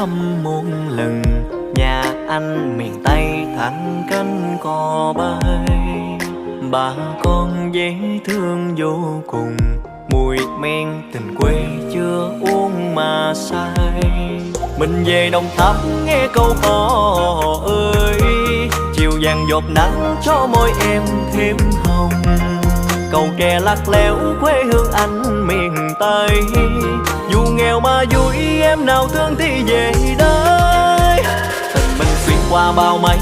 thăm muôn lần. Nhà anh miền Tây thẳng cánh cò bay, bà con dễ thương vô cùng. Mùi men tình quê chưa uống mà say. Mình về Đồng Tháp nghe câu hò ơi, chiều vàng giọt nắng cho môi em thêm hồng. Cầu kè lắc léo quê hương anh miền Tây, dù nghèo mà vui em nào thương thì về đây. Tình mình xuyên qua bao mây.